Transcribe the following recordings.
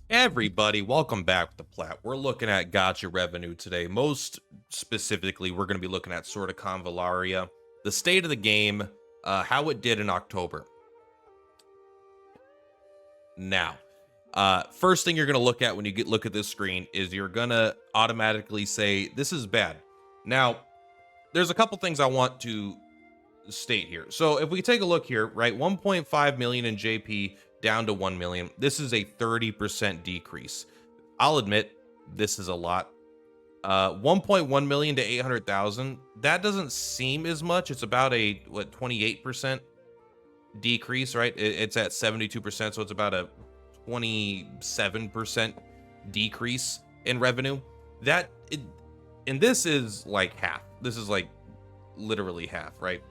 Everybody, welcome back with the Plat. We're looking at gotcha revenue today. Most specifically, we're going to be looking at sort of Convallaria, the state of the game, how it did in October. Now, first thing you're going to look at when you look at this screen is you're going to automatically say this is bad. Now, there's a couple things I want to state here. So if we take a look here, right, 1.5 million in JP down to 1 million. This is a 30% decrease. I'll admit this is a lot. 1.1 million to 800,000. That doesn't seem as much. It's about a 28% decrease, right? It's at 72%, so it's about a 27% decrease in revenue. And this is like half. This is like literally half, right?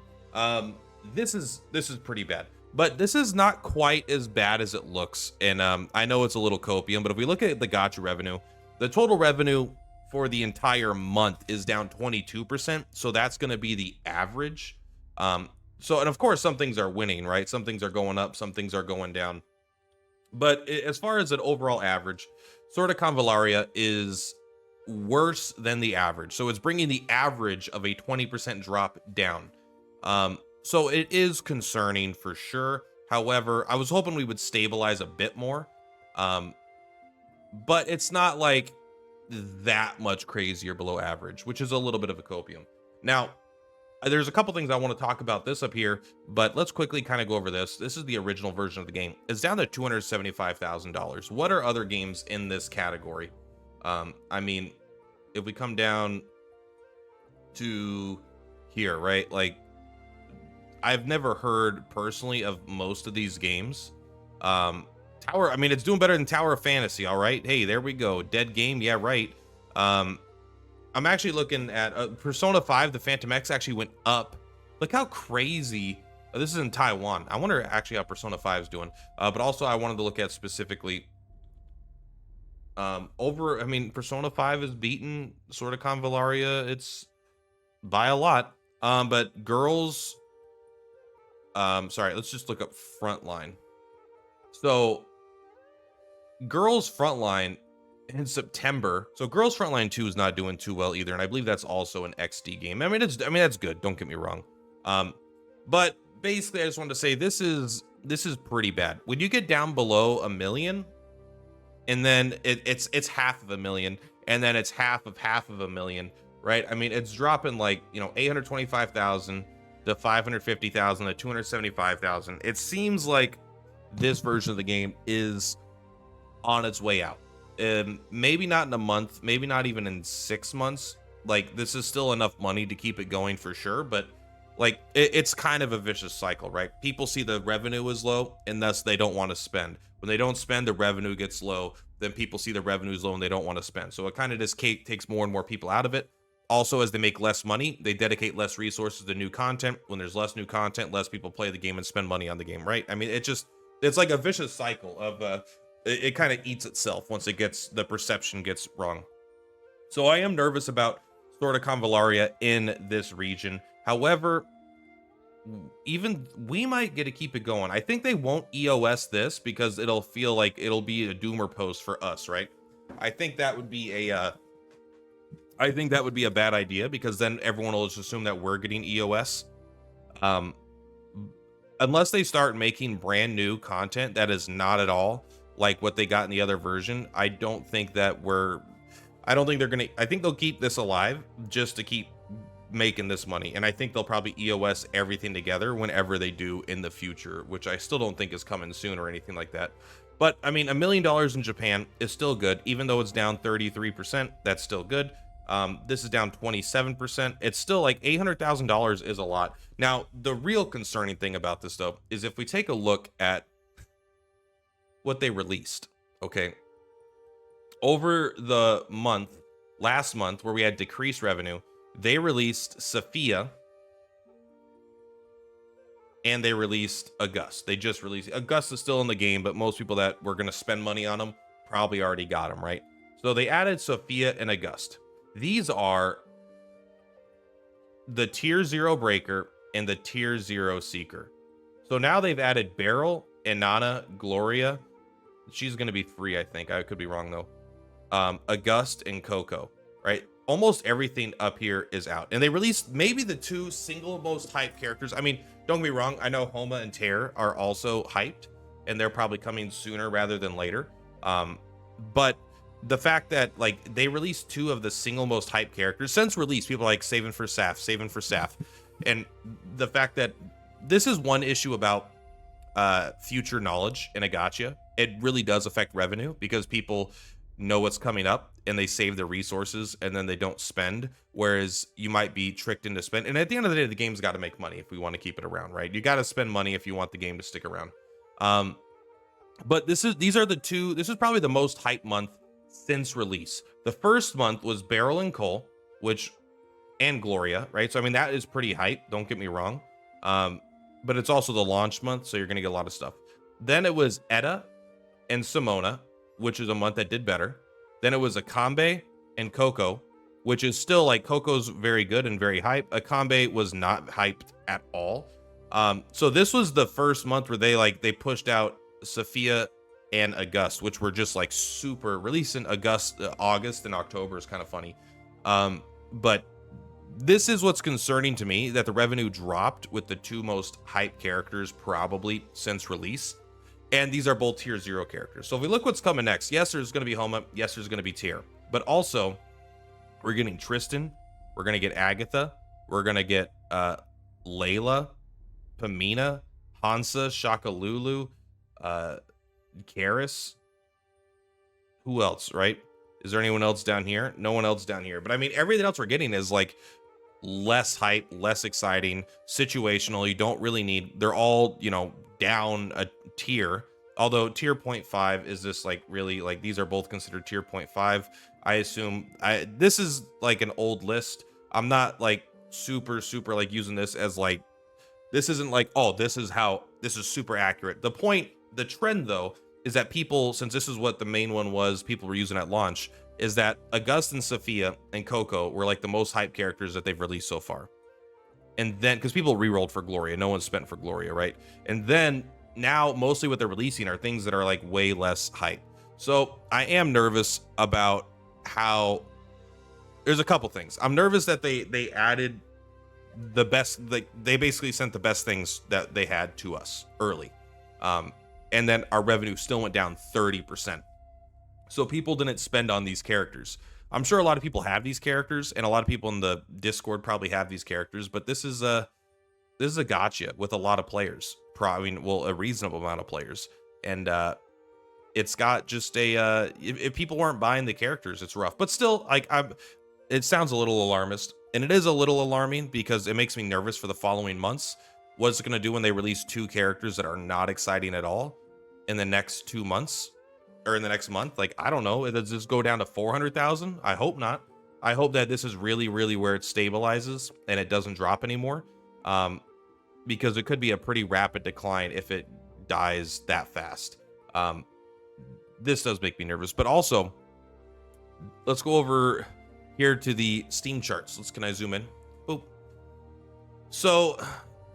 This is pretty bad, but this is not quite as bad as it looks. And I know it's a little copium, but if we look at the gotcha revenue, the total revenue for the entire month is down 22%. So that's going to be the average. So, and of course, some things are winning, right? Some things are going up, some things are going down. But as far as an overall average, sort of Convallaria is worse than the average. So it's bringing the average of a 20% drop down. So it is concerning for sure. However, I was hoping we would stabilize a bit more. But it's not like that much crazier below average, which is a little bit of a copium. Now, there's a couple things I want to talk about this up here, but let's quickly kind of go over this. This is the original version of the game. It's down to $275,000. What are other games in this category? I mean, if we come down to here, right? Like, I've never heard personally of most of these games. Tower, I mean, it's doing better than Tower of Fantasy. All right. Hey, there we go. Dead game. Yeah, right. I'm actually looking at Persona 5. The Phantom X actually went up. Look how crazy. This is in Taiwan. I wonder actually how Persona 5 is doing. But also I wanted to look at specifically I mean, Persona 5 is beaten sort of Convallaria. It's by a lot. But girls, sorry, let's just look up Frontline. So girls Frontline in September. So Girls Frontline 2 is not doing too well either, and I believe that's also an XD game. I mean, that's good. Don't get me wrong. But basically, I just wanted to say this is pretty bad. When you get down below a million, and then it's half of a million, and then it's half of a million, right? I mean, it's dropping like 825,000 to 550,000 to 275,000. It seems like this version of the game is on its way out. Maybe not in a month, maybe not even in 6 months. Like, this is still enough money to keep it going for sure, but like it's kind of a vicious cycle, right? People see the revenue is low and thus they don't want to spend. When they don't spend, the revenue gets low. Then people see the revenue is low and they don't want to spend. So it kind of just takes more and more people out of it. Also, as they make less money, they dedicate less resources to new content. When there's less new content, less people play the game and spend money on the game, right? I mean, it's like a vicious cycle of it kind of eats itself once the perception gets wrong. So I am nervous about sort of Convallaria in this region. However, even we might get to keep it going. I think they won't EOS this because it'll feel like it'll be a doomer post for us, right? I think that would be a bad idea because then everyone will just assume that we're getting EOS. Unless they start making brand new content that is not at all like what they got in the other version, I don't think they're gonna. I think they'll keep this alive just to keep making this money, and I think they'll probably EOS everything together whenever they do in the future, which I still don't think is coming soon or anything like that. But I mean, $1 million in Japan is still good, even though it's down 33%. That's still good. This is down 27%. It's still like $800,000 is a lot. Now, the real concerning thing about this though is if we take a look at what they released, okay, over the last month where we had decreased revenue, they released Sophia and they released August. They just released August is still in the game, but most people that were going to spend money on them probably already got them, right? So they added Sophia and August. These are the tier 0 breaker and the tier 0 seeker. So now they've added Beryl, Inanna, Gloria, she's going to be free, I think. I could be wrong though. August and Coco, right? Almost everything up here is out, and they released maybe the two single most hyped characters. I mean, don't get me wrong, I know Homa and Tear are also hyped, and they're probably coming sooner rather than later. But the fact that like they released two of the single most hyped characters since release, people are like saving for Saf, and the fact that this is one issue about future knowledge in a gacha. It really does affect revenue because people know what's coming up and they save their resources and then they don't spend, whereas you might be tricked into spend. And at the end of the day, the game's got to make money if we want to keep it around, right? You got to spend money if you want the game to stick around. But these are the two. This is probably the most hype month since release. The first month was Beryl and Cole, and Gloria, right? So I mean that is pretty hype, don't get me wrong. But it's also the launch month, so you're gonna get a lot of stuff. Then it was Etta and Simona, which is a month that did better. Then it was Akambe and Coco, which is still like Coco's very good and very hype. Akambe was not hyped at all. So this was the first month where they pushed out Sophia and August, which were just like super releasing. August, August and October is kind of funny. But this is what's concerning to me, that the revenue dropped with the two most hyped characters probably since release. And these are both tier 0 characters. So if we look what's coming next, yes, there's going to be Homa. Yes, there's going to be Tier. But also, we're getting Tristan. We're going to get Agatha. We're going to get Layla, Pamina, Hansa, Shakalulu, Karis. Who else, right? Is there anyone else down here? No one else down here. But I mean, everything else we're getting is like less hype, less exciting, situational. You don't really need, they're all, down a tier. Although tier 0.5 is this like really like these are both considered tier 0.5. I assume this is like an old list. I'm not like super like using this as like, this isn't like, oh, this is super accurate. The trend though is that people, since this is what the main one was, people were using at launch, is that August and Sophia and Coco were like the most hyped characters that they've released so far. And then, because people re-rolled for Gloria, no one spent for Gloria, right? And then now mostly what they're releasing are things that are like way less hype. So I am nervous about how, there's a couple things. I'm nervous that they added the best, like they basically sent the best things that they had to us early. And then our revenue still went down 30%. So people didn't spend on these characters. I'm sure a lot of people have these characters, and a lot of people in the Discord probably have these characters, but this is a gacha with a lot of players. A reasonable amount of players. And it's got just if people weren't buying the characters, it's rough. But still, like it sounds a little alarmist, and it is a little alarming because it makes me nervous for the following months. What's it going to do when they release two characters that are not exciting at all in the next 2 months? Or in the next month? Like, I don't know. Does this go down to 400,000? I hope not. I hope that this is really where it stabilizes and it doesn't drop anymore. Because it could be a pretty rapid decline if it dies that fast. This does make me nervous. But also, let's go over here to the Steam charts. Can I zoom in? Boop. So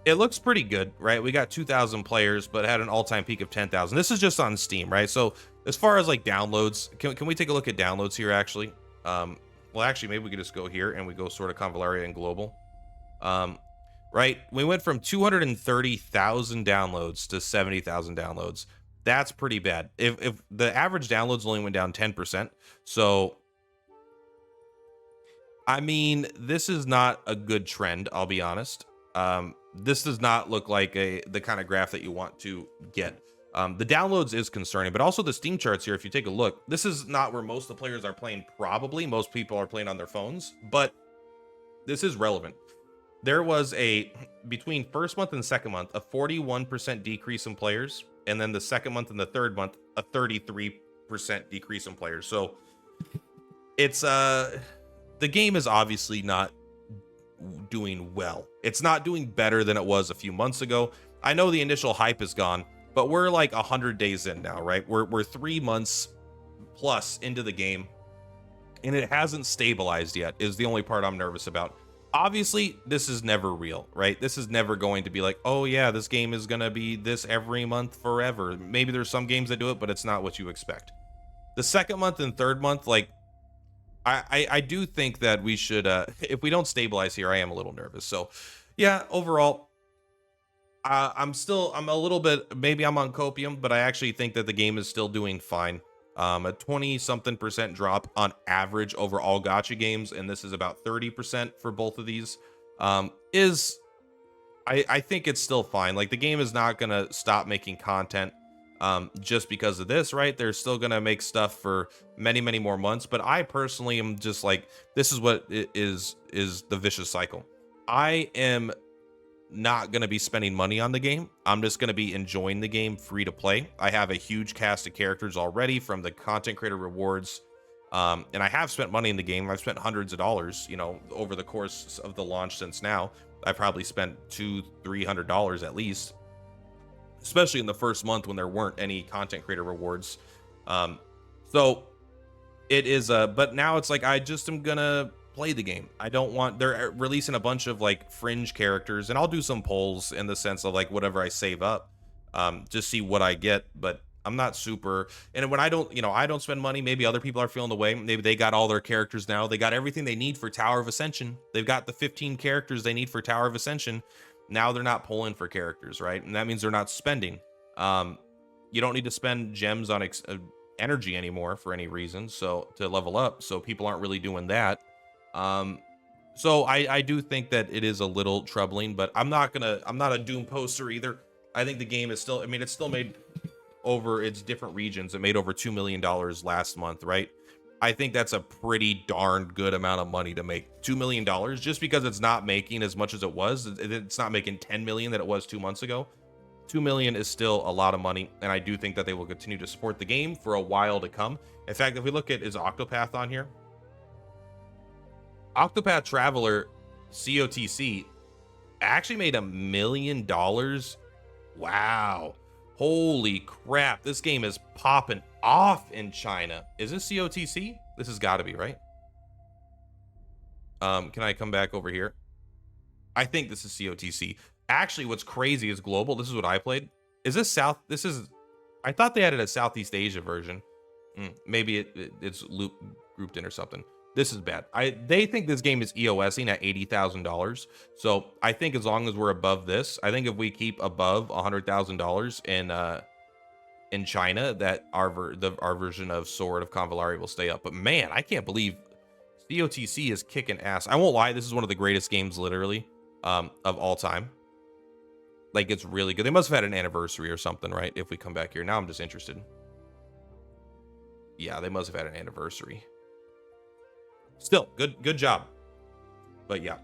it looks pretty good, right? We got 2,000 players, but had an all-time peak of 10,000. This is just on Steam, right? So as far as like downloads, can we take a look at downloads here actually? Well, actually, maybe we could just go here and we go sort of CONVALLARIA and global. Right? We went from 230,000 downloads to 70,000 downloads. That's pretty bad. If the average downloads only went down 10%. So, I mean, this is not a good trend, I'll be honest. This does not look like the kind of graph that you want to get. The downloads is concerning, but also the Steam charts here, if you take a look, this is not where most of the players are playing probably. Most people are playing on their phones, but this is relevant. There was between first month and second month, a 41% decrease in players, and then the second month and the third month, a 33% decrease in players. So it's the game is obviously not doing well. It's not doing better than it was a few months ago. I know the initial hype is gone, but we're like 100 days in now, right? We're 3 months plus into the game, and it hasn't stabilized yet, is the only part I'm nervous about. Obviously, this is never real, right? This is never going to be like, oh yeah, this game is gonna be this every month forever. Maybe there's some games that do it, but it's not what you expect. The second month and third month, like I do think that we should if we don't stabilize here, I am a little nervous. So yeah, overall, I'm a little bit, maybe I'm on copium, but I actually think that the game is still doing fine. A 20 something percent drop on average over all gacha games, and this is about 30% for both of these. Is I think it's still fine. Like, the game is not gonna stop making content just because of this, right? They're still gonna make stuff for many, many more months. But I personally am just like, this is what it is the vicious cycle. I am not going to be spending money on the game. I'm just going to be enjoying the game free to play. I have a huge cast of characters already from the content creator rewards. And I have spent money in the game. I've spent hundreds of dollars, you know, over the course of the launch since now. I probably spent $200-300 at least, especially in the first month when there weren't any content creator rewards. So it is, but now it's like, I just am gonna play the game. I don't want, they're releasing a bunch of like fringe characters, and I'll do some polls in the sense of like whatever I save up, just see what I get. But I'm not super, and when I don't, you know, I don't spend money, maybe other people are feeling the way. Maybe they got all their characters now. They got everything they need for Tower of Ascension. They've got the 15 characters they need for Tower of Ascension. Now they're not pulling for characters, right? And that means they're not spending. You don't need to spend gems on energy anymore for any reason, so to level up. So people aren't really doing that. So I do think that it is a little troubling, but I'm not a doom poster either. I think the game is still, I mean, it's still made over its different regions. It made over $2 million last month, right? I think that's a pretty darn good amount of money to make. $2 million, just because it's not making as much as it was. It's not making 10 million that it was 2 months ago. 2 million is still a lot of money, and I do think that they will continue to support the game for a while to come. In fact, if we look at, is Octopath on here? Octopath Traveler COTC actually made $1 million. Wow. Holy crap. This game is popping off in China. Is this COTC? This has got to be, right? Can I come back over here? I think this is COTC. Actually, what's crazy is global. This is what I played. Is this South? This is, I thought they added a Southeast Asia version. Maybe it's grouped in or something. This is bad. They think this game is EOSing at $80,000. So I think as long as we're above this, I think if we keep above $100,000 in China, that our version of Sword of Convallaria will stay up. But man, I can't believe COTC is kicking ass. I won't lie, this is one of the greatest games literally of all time. Like, it's really good. They must have had an anniversary or something, right? If we come back here now, I'm just interested. Yeah, they must have had an anniversary. Still, good job. But yeah,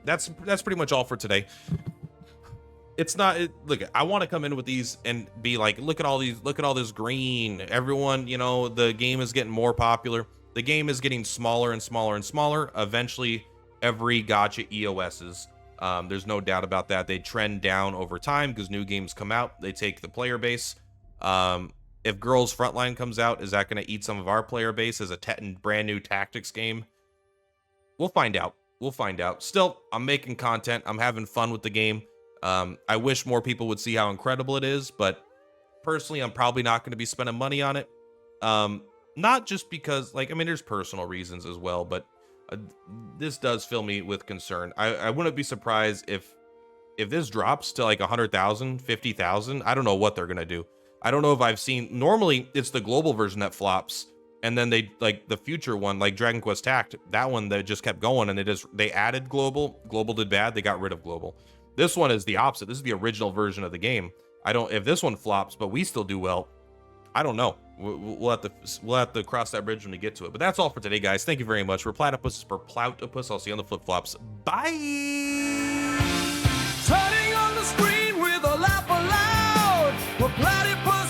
that's pretty much all for today. It's not, look, I want to come in with these and be like, look at all this green. Everyone, you know, the game is getting more popular. The game is getting smaller and smaller and smaller. Eventually, every gacha EOSs. There's no doubt about that. They trend down over time because new games come out. They take the player base. If Girls Frontline comes out, is that going to eat some of our player base as a brand new tactics game? We'll find out. We'll find out. Still, I'm making content. I'm having fun with the game. I wish more people would see how incredible it is, but personally, I'm probably not going to be spending money on it. Not just because, like, I mean, there's personal reasons as well, but this does fill me with concern. I wouldn't be surprised if this drops to like 100,000, 50,000. I don't know what they're going to do. I don't know if I've seen, normally it's the global version that flops. And then they, like, the future one, like Dragon Quest Tact, that one that just kept going, and they added global. Global did bad. They got rid of global. This one is the opposite. This is the original version of the game. If this one flops, but we still do well, I don't know. We'll have to cross that bridge when we get to it. But that's all for today, guys. Thank you very much. Purplatypus. I'll see you on the flip flops. Bye. Turning on the screen with a laugh aloud. Purplatypus.